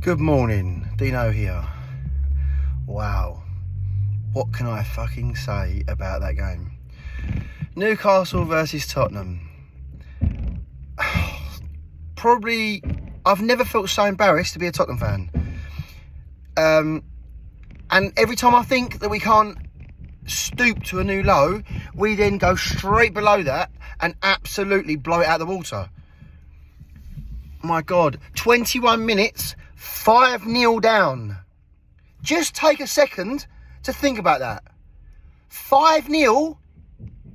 Good morning, Dino here. Wow, what can I fucking say about that game? Newcastle versus Tottenham. Probably, I've never felt so embarrassed to be a Tottenham fan. And every time I think that we can't stoop to a new low, we then go straight below that and absolutely blow it out of the water. My God, 21 minutes, 5-0 down. Just take a second to think about that. 5-0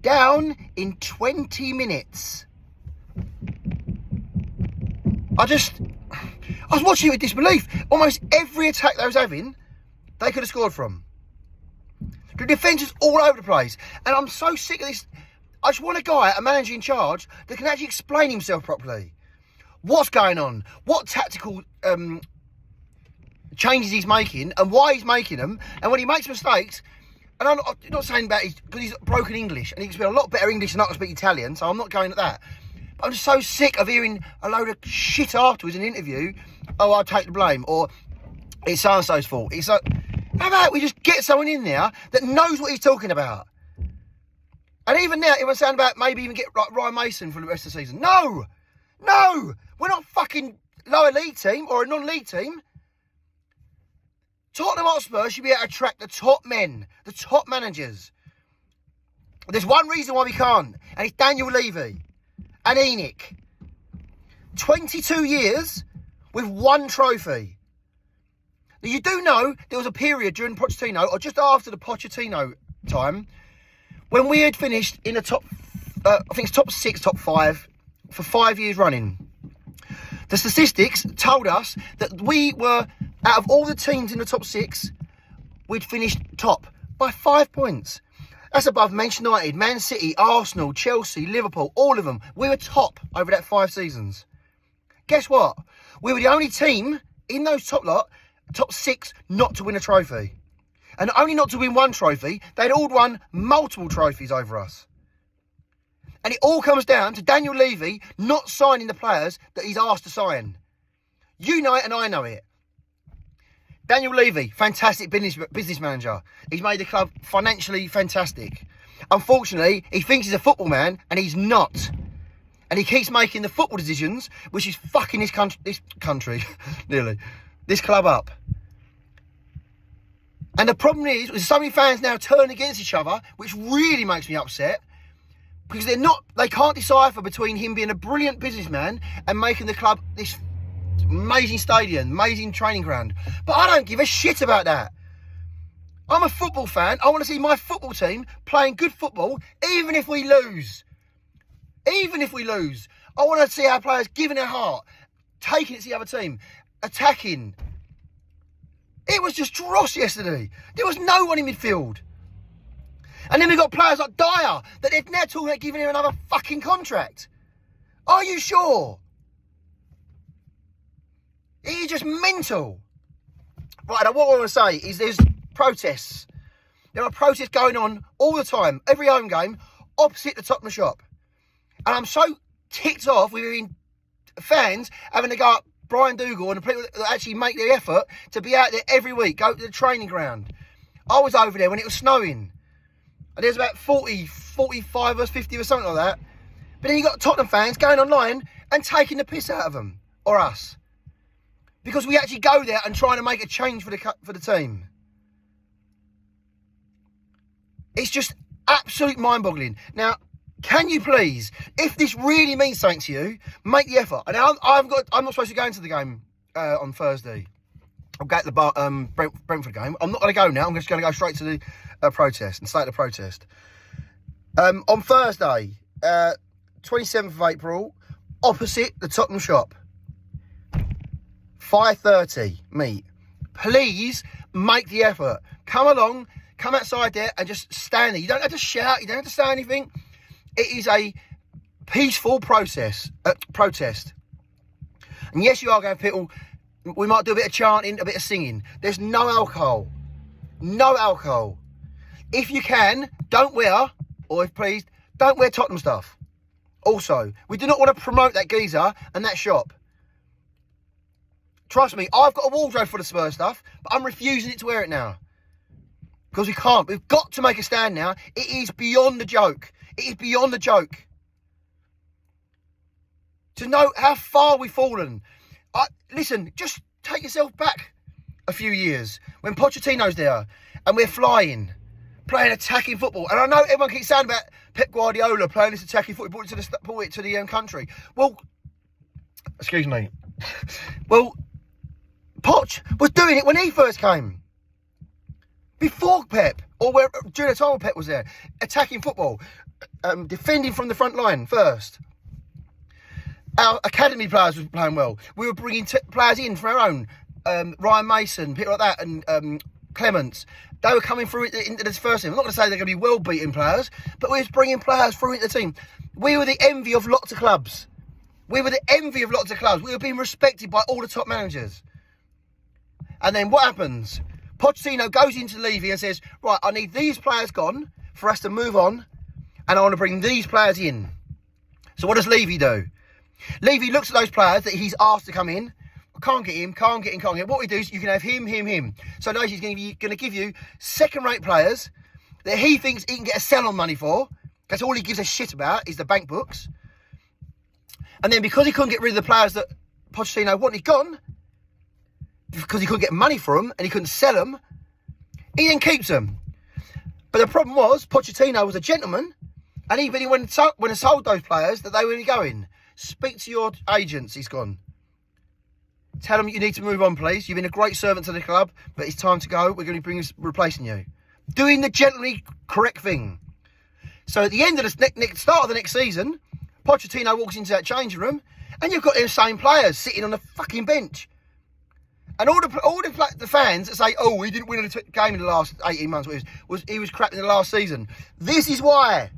down in 20 minutes. I was watching it with disbelief. Almost every attack they was having, they could have scored from. The defence is all over the place. And I'm so sick of this. I just want a guy, a manager in charge, that can actually explain himself properly. What's going on? What tactical changes he's making and why he's making them. And when he makes mistakes, and I'm not saying that because he's broken English and he can speak a lot better English than I can speak Italian, so I'm not going at that. But I'm just so sick of hearing a load of shit afterwards in an interview. Oh, I'll take the blame, or it's so-and-so's fault. It's like, how about we just get someone in there that knows what he's talking about? And even now, it was saying about maybe even get like Ryan Mason for the rest of the season. No! We're not fucking lower league team or a non-league team. Tottenham Hotspur should be able to attract the top men, the top managers. There's one reason why we can't, and it's Daniel Levy and Enoch. 22 years with one trophy. Now, you do know there was a period during Pochettino, or just after the Pochettino time, when we had finished in the top, I think it's top 6, top 5, for 5 years running. The statistics told us that we were, out of all the teams in the top 6, we'd finished top by 5 points. That's above Manchester United, Man City, Arsenal, Chelsea, Liverpool, all of them. We were top over that 5 seasons. Guess what? We were the only team in those top 6 not to win a trophy. And only not to win one trophy, they'd all won multiple trophies over us. And it all comes down to Daniel Levy not signing the players that he's asked to sign. You know it and I know it. Daniel Levy, fantastic business manager. He's made the club financially fantastic. Unfortunately, he thinks he's a football man and he's not. And he keeps making the football decisions, which is fucking this country, nearly, this club up. And the problem is so many fans now turn against each other, which really makes me upset. Because they can't decipher between him being a brilliant businessman and making the club this amazing stadium, amazing training ground. But I don't give a shit about that. I'm a football fan. I want to see my football team playing good football, even if we lose. Even if we lose. I want to see our players giving their heart, taking it to the other team, attacking. It was just dross yesterday. There was no one in midfield. And then we've got players like Dyer that they're now talking about giving him another fucking contract. Are you sure? He's just mental. Right, now what I want to say is there's protests. There are protests going on all the time, every home game, opposite the Tottenham shop. And I'm so ticked off with fans having to go up Brian Dougal and the people that actually make the effort to be out there every week, go to the training ground. I was over there when it was snowing. And there's about 40, 45 or 50 or something like that. But then you got Tottenham fans going online and taking the piss out of them, or us. Because we actually go there and trying to make a change for the team. It's just absolute mind-boggling. Now, can you please, if this really means something to you, make the effort. And I'm not supposed to go into the game on Thursday. I'll go to the Brentford game. I'm not going to go now. I'm just going to go straight to the protest and start the protest. On Thursday, 27th of April, opposite the Tottenham shop. 5:30, meet. Please make the effort. Come along, come outside there and just stand there. You don't have to shout, you don't have to say anything. It is a peaceful protest. And yes, you are going to people. We might do a bit of chanting, a bit of singing. There's no alcohol. No alcohol. If you can, don't wear Tottenham stuff. Also, we do not want to promote that geezer and that shop. Trust me, I've got a wardrobe full of Spurs stuff, but I'm refusing it to wear it now. Because we can't. We've got to make a stand now. It is beyond the joke. It is beyond the joke. To know how far we've fallen. Listen, just take yourself back a few years when Pochettino's there and we're flying, playing attacking football. And I know everyone keeps saying about Pep Guardiola playing this attacking football, brought it to the country. Well, excuse me. Well, Poch was doing it when he first came. Before Pep, or during the time when Pep was there, attacking football, defending from the front line first. Our academy players were playing well. We were bringing players in from our own, Ryan Mason, people like that, and Clements. They were coming through into this first team. I'm not going to say they're going to be well-beaten players, but we was bringing players through into the team. We were the envy of lots of clubs. We were being respected by all the top managers. And then what happens? Pochettino goes into Levy and says, right, I need these players gone for us to move on, and I want to bring these players in. So what does Levy do? Levy looks at those players that he's asked to come in. Can't get him. What we do is you can have him. So now he's going to give you second-rate players that he thinks he can get a sell-on money for. That's all he gives a shit about is the bank books. And then because he couldn't get rid of the players that Pochettino wanted gone, because he couldn't get money for them and he couldn't sell them, he then keeps them. But the problem was Pochettino was a gentleman, and he went and sold those players that they were only going. Speak to your agents, he's gone. Tell them you need to move on, please. You've been a great servant to the club, but it's time to go. We're going to be replacing you. Doing the gently correct thing. So at the end of the start of the next season, Pochettino walks into that changing room, and you've got them same players sitting on the fucking bench. And all the fans that say, oh, he didn't win a game in the last 18 months, he was crap in the last season. This is why.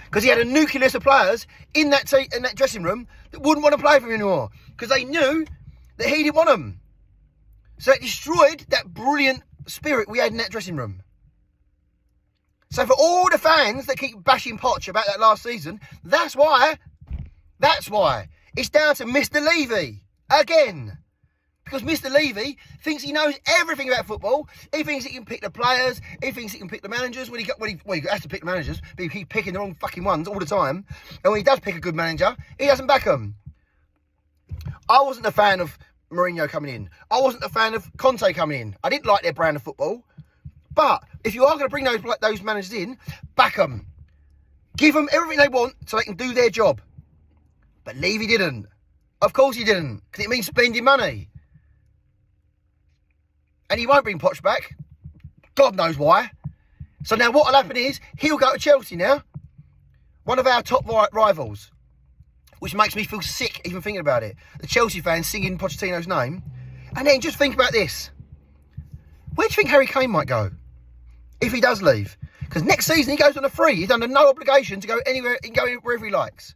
Because he had a nucleus of players in that dressing room that wouldn't want to play for him anymore. Because they knew that he didn't want them. So it destroyed that brilliant spirit we had in that dressing room. So for all the fans that keep bashing Poch about that last season, that's why. It's down to Mr. Levy. Again. Because Mr. Levy thinks he knows everything about football. He thinks he can pick the players. He thinks he can pick the managers. He has to pick the managers, but he keeps picking the wrong fucking ones all the time. And when he does pick a good manager, he doesn't back them. I wasn't a fan of Mourinho coming in. I wasn't a fan of Conte coming in. I didn't like their brand of football. But if you are going to bring those managers in, back them. Give them everything they want so they can do their job. But Levy didn't. Of course he didn't. Because it means spending money. And he won't bring Poch back. God knows why. So now what will happen is, he'll go to Chelsea now. One of our top rivals. Which makes me feel sick even thinking about it. The Chelsea fans singing Pochettino's name. And then just think about this. Where do you think Harry Kane might go? If he does leave. Because next season he goes on a free. He's under no obligation to go anywhere. He can go wherever he likes.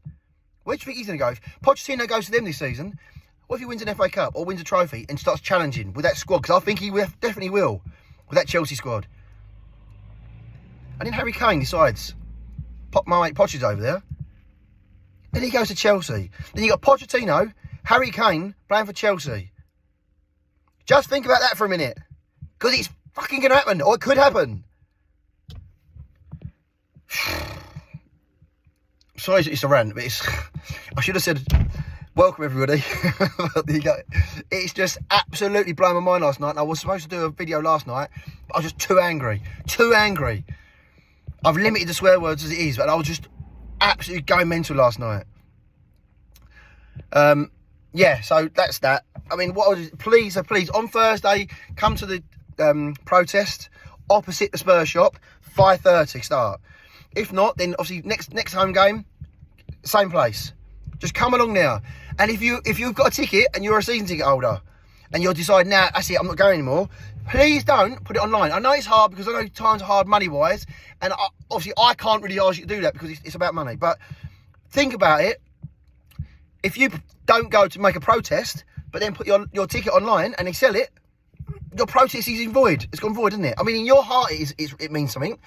Where do you think he's going to go? If Pochettino goes to them this season, what if he wins an FA Cup or wins a trophy and starts challenging with that squad? Because I think he definitely will with that Chelsea squad. And then Harry Kane decides, my mate Poch is over there. Then he goes to Chelsea. Then you got Pochettino, Harry Kane playing for Chelsea. Just think about that for a minute. Because it's fucking going to happen. Or it could happen. Sorry it's a rant, but I should have said, welcome everybody. There you go. It's just absolutely blown my mind last night. And I was supposed to do a video last night, but I was just too angry. I've limited the swear words as it is, but I was just absolutely going mental last night. Yeah, so that's that. I mean, please, on Thursday, come to the protest opposite the Spurs shop, 5:30 start. If not, then obviously next home game, same place. Just come along now. And if you've got a ticket and you're a season ticket holder and you're deciding, now, that's it, I'm not going anymore, please don't put it online. I know it's hard because I know times are hard money-wise, and obviously I can't really ask you to do that because it's about money. But think about it. If you don't go to make a protest, but then put your ticket online and they sell it, your protest is void. It's gone void, isn't it? I mean, in your heart it means something.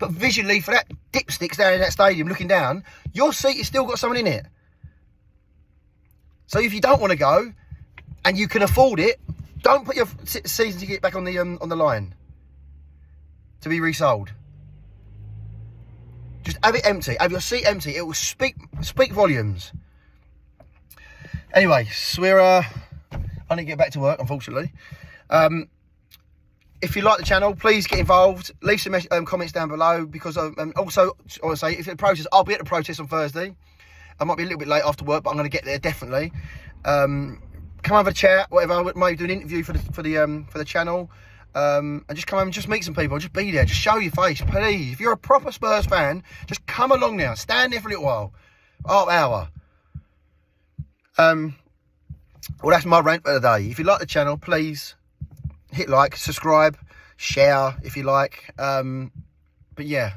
But visually, for that dipsticks down in that stadium looking down, your seat has still got someone in it. So if you don't want to go, and you can afford it, don't put your season ticket back on the line to be resold. Just have it empty. Have your seat empty. It will speak volumes. Anyway, so I need to get back to work, unfortunately. If you like the channel, please get involved. Leave some comments down below, because also, I want to say, if the protest, I'll be at the protest on Thursday. I might be a little bit late after work, but I'm going to get there definitely. Come have a chat, whatever. I might do an interview for the channel, and just come over and just meet some people. Just be there. Just show your face, please. If you're a proper Spurs fan, just come along now. Stand there for a little while, half hour. Well, that's my rant for the day. If you like the channel, please hit like, subscribe, share if you like. But yeah,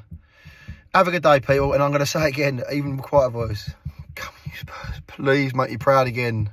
have a good day, people. And I'm going to say again, even with quiet voice, come on, you Spurs, please make me proud again.